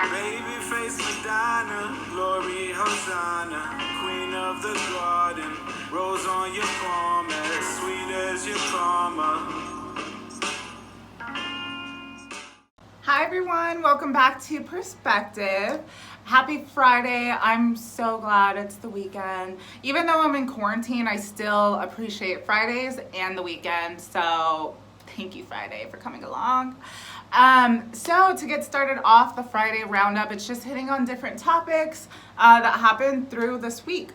Babyface Madonna, glory Hosanna, queen of the garden, rose on your palm, as sweet as your karma. Hi everyone, welcome back to Perspective. Happy Friday. I'm so glad it's the weekend. Even though I'm in quarantine, I still appreciate Fridays and the weekend. So thank you, Friday, for coming along. So to get started off the Friday roundup, it's just hitting on different topics that happened through this week.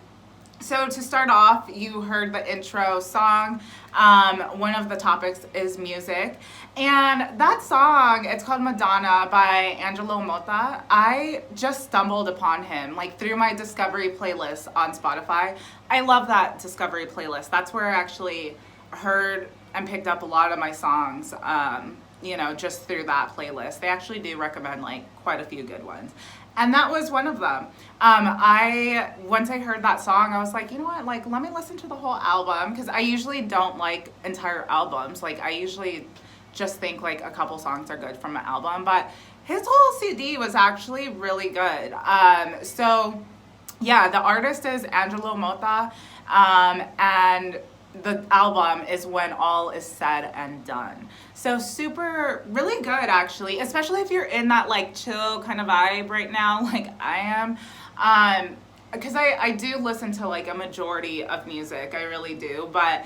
So to start off, you heard the intro song. One of the topics is music. And that song, it's called Madonna by Angelo Motta. I just stumbled upon him, like through my Discovery playlist on Spotify. I love that Discovery playlist. That's where I actually heard and picked up a lot of my songs, just through that playlist. They actually do recommend like quite a few good ones. And that was one of them. Once I heard that song, I was like, you know what, like, let me listen to the whole album, because I usually don't like entire albums. Like, I usually just think like a couple songs are good from an album, but his whole CD was actually really good. So yeah, the artist is Angelo Motta, and the album is When All Is Said and Done. So super, really good actually, especially if you're in that like chill kind of vibe right now, like I am. Because I do listen to like a majority of music, I really do, but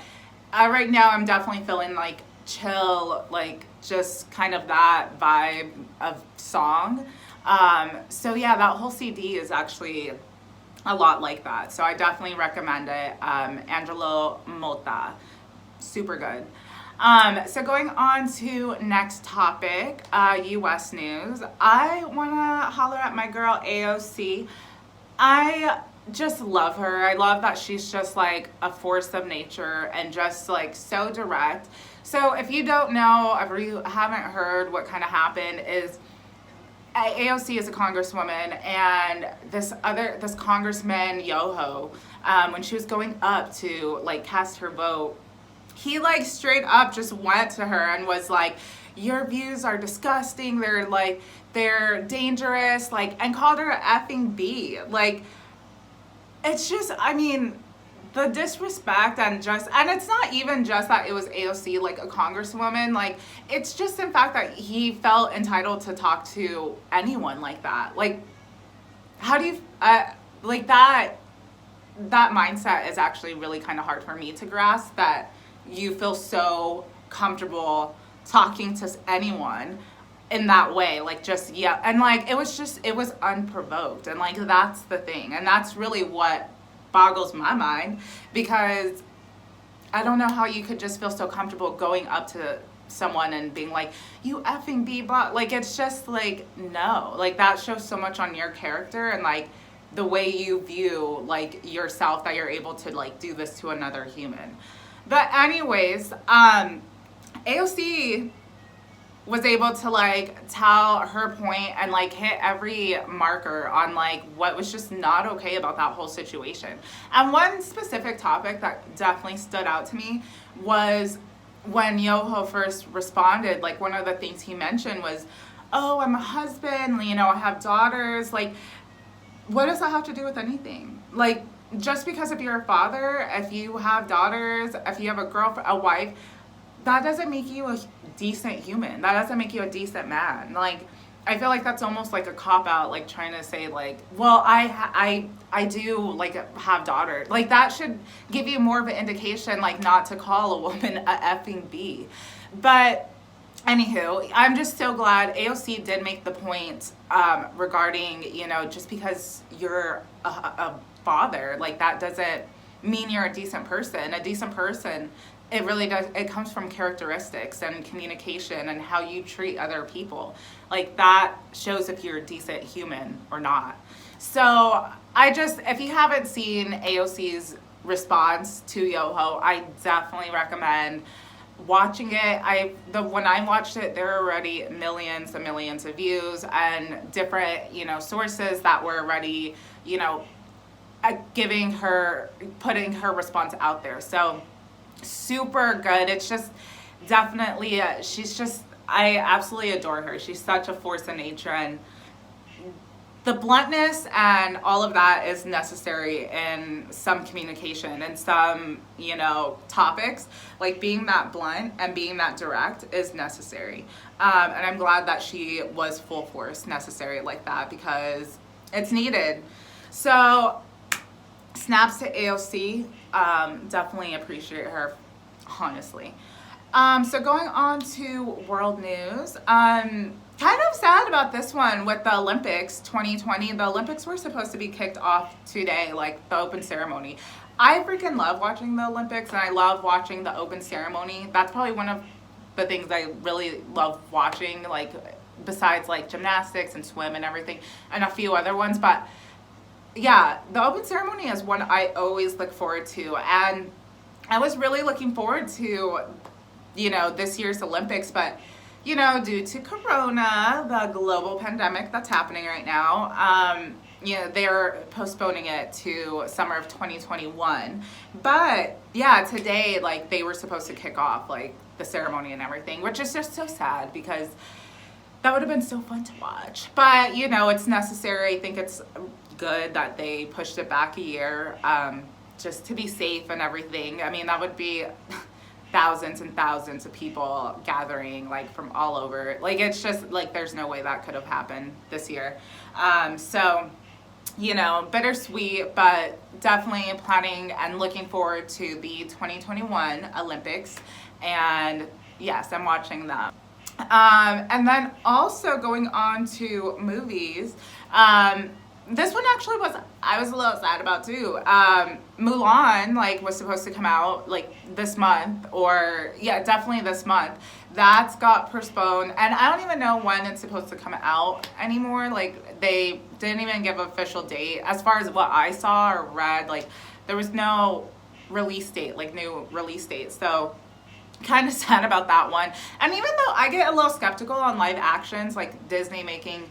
right now I'm definitely feeling like chill, like just kind of that vibe of song. So yeah, that whole CD is actually a lot like that. So I definitely recommend it. Angelo Motta, super good. So going on to next topic, U.S. news. I want to holler at my girl AOC. I just love her. I love that she's just like a force of nature and just like so direct. So if you don't know, if you haven't heard what kind of happened, is AOC is a congresswoman, and this congressman Yoho, when she was going up to like cast her vote, he like straight up just went to her and was like, your views are disgusting, they're dangerous, like, and called her a effing B. Like, it's just, I mean, the disrespect and it's not even just that it was AOC, like a congresswoman, like it's just in fact that he felt entitled to talk to anyone like that. Like, how do you like that mindset is actually really kind of hard for me to grasp, that you feel so comfortable talking to anyone in that way, like just, yeah. And like it was unprovoked, and like that's the thing, and that's really what boggles my mind, because I don't know how you could just feel so comfortable going up to someone and being like, you effing b-bot. Like, it's just like, no, like that shows so much on your character and like the way you view like yourself, that you're able to like do this to another human. But anyways, AOC was able to like tell her point and like hit every marker on like what was just not okay about that whole situation. And one specific topic that definitely stood out to me was when Yoho first responded. Like, one of the things he mentioned was, oh, I'm a husband, I have daughters. Like, what does that have to do with anything? Like, just because if you're a father, if you have daughters, if you have a girlfriend, a wife, that doesn't make you a decent human. That doesn't make you a decent man. Like, I feel like that's almost like a cop-out, like trying to say like, well, I do like have daughters. Like, that should give you more of an indication, like not to call a woman a effing B. But anywho, I'm just so glad AOC did make the point regarding, just because you're a father, like that doesn't mean you're a decent person. A decent person, it really does, it comes from characteristics and communication and how you treat other people. Like, that shows if you're a decent human or not. So if you haven't seen AOC's response to Yoho, I definitely recommend watching it. When I watched it, there were already millions and millions of views and different, sources that were already, putting her response out there. So super good. It's just definitely, I absolutely adore her. She's such a force of nature, and the bluntness and all of that is necessary in some communication and some, topics. Like being that blunt and being that direct is necessary. And I'm glad that she was full force necessary like that because it's needed. So snaps to AOC, definitely appreciate her, honestly. So going on to world news, kind of sad about this one with the Olympics 2020. The Olympics were supposed to be kicked off today, like the open ceremony. I freaking love watching the Olympics and I love watching the open ceremony. That's probably one of the things I really love watching, like besides like gymnastics and swim and everything and a few other ones. But yeah, the open ceremony is one I always look forward to. And I was really looking forward to, this year's Olympics, but due to Corona, the global pandemic that's happening right now, they're postponing it to summer of 2021. But yeah, today, like they were supposed to kick off like the ceremony and everything, which is just so sad because that would have been so fun to watch. But it's necessary. I think it's good that they pushed it back a year, just to be safe and everything. I mean, that would be thousands and thousands of people gathering like from all over. Like it's just like there's no way that could have happened this year. So bittersweet, but definitely planning and looking forward to the 2021 Olympics. And yes, I'm watching them. And then also going on to movies. This one actually I was a little sad about too. Mulan was supposed to come out like this month, or yeah, definitely this month. That's got postponed, and I don't even know when it's supposed to come out anymore. Like they didn't even give an official date. As far as what I saw or read, like there was no release date, like new release date. So kind of sad about that one. And even though I get a little skeptical on live actions, like Disney making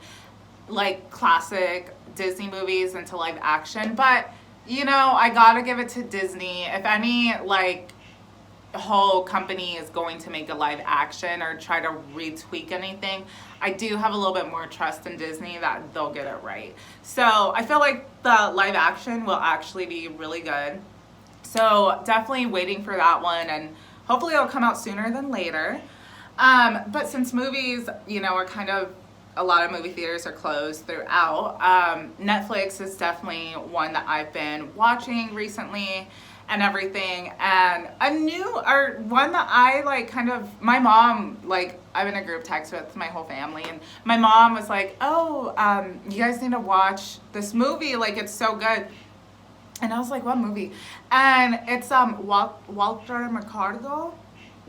like classic Disney movies into live action, but I gotta give it to Disney. If any like whole company is going to make a live action or try to retweak anything, I do have a little bit more trust in Disney that they'll get it right. So I feel like the live action will actually be really good. So definitely waiting for that one, and hopefully it'll come out sooner than later. But since movies, are kind of, a lot of movie theaters are closed throughout, Netflix is definitely one that I've been watching recently and everything. And one that I like my mom, like I'm in a group text with my whole family, and my mom was like, oh, you guys need to watch this movie, like it's so good. And I was like, what movie? And it's Walter Mercado.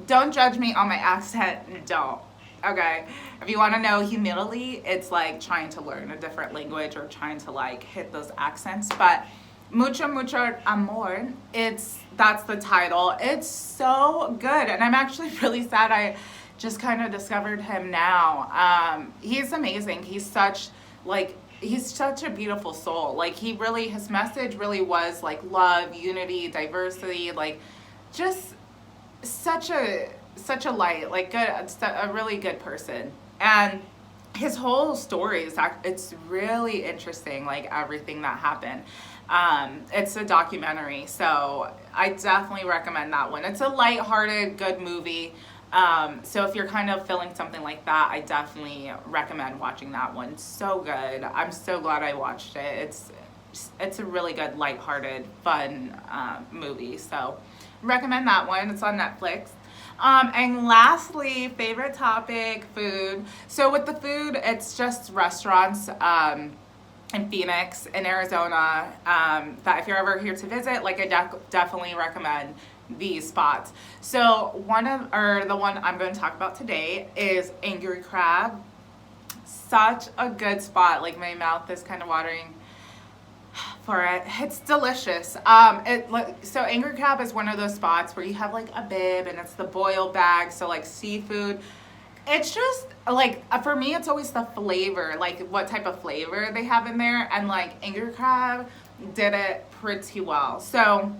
Don't judge me on my accent, don't. Okay, if you want to know humility, it's like trying to learn a different language or trying to like hit those accents. But Mucho Mucho Amor, that's the title. It's so good, and I'm actually really sad I just kind of discovered him now. He's amazing. He's such a beautiful soul. Like his message really was like love, unity, diversity, like just such a light, like good, a really good person. And his whole story it's really interesting, like everything that happened. It's a documentary, so I definitely recommend that one. It's a lighthearted, good movie. So if you're kind of feeling something like that, I definitely recommend watching that one. So good. I'm so glad I watched it. It's a really good, lighthearted, fun movie. So recommend that one. It's on Netflix. And lastly, favorite topic, food. So with the food, it's just restaurants in Phoenix, in Arizona, that if you're ever here to visit, like I definitely recommend these spots. So the one I'm going to talk about today is Angry Crab. Such a good spot. Like my mouth is kind of watering for it. It's delicious. So Angry Crab is one of those spots where you have like a bib and it's the boil bag, so like seafood. It's just like, for me, it's always the flavor, like what type of flavor they have in there, and like Angry Crab did it pretty well. So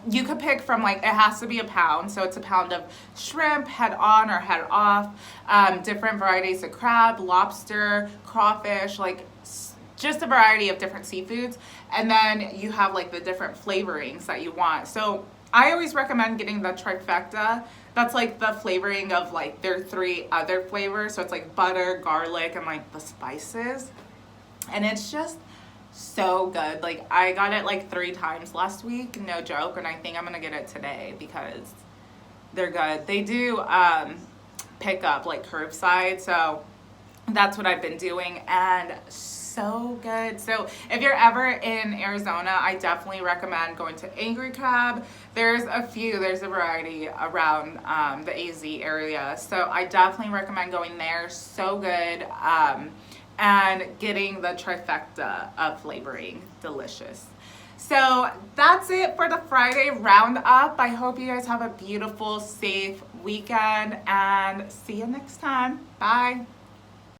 you could pick from it has to be a pound, so it's a pound of shrimp, head on or head off, different varieties of crab, lobster, crawfish, like just a variety of different seafoods, and then you have like the different flavorings that you want. So I always recommend getting the trifecta. That's like the flavoring of like their 3 other flavors. So it's like butter, garlic, and like the spices. And it's just so good. Like I got it like 3 times last week, no joke, and I think I'm gonna get it today because they're good. They do pick up like curbside, so that's what I've been doing, and so good. So if you're ever in Arizona, I definitely recommend going to Angry Crab. There's a variety around the AZ area, so I definitely recommend going there. So good, and getting the trifecta of flavoring, delicious. So that's it for the Friday roundup. I hope you guys have a beautiful, safe weekend, and see you next time. Bye.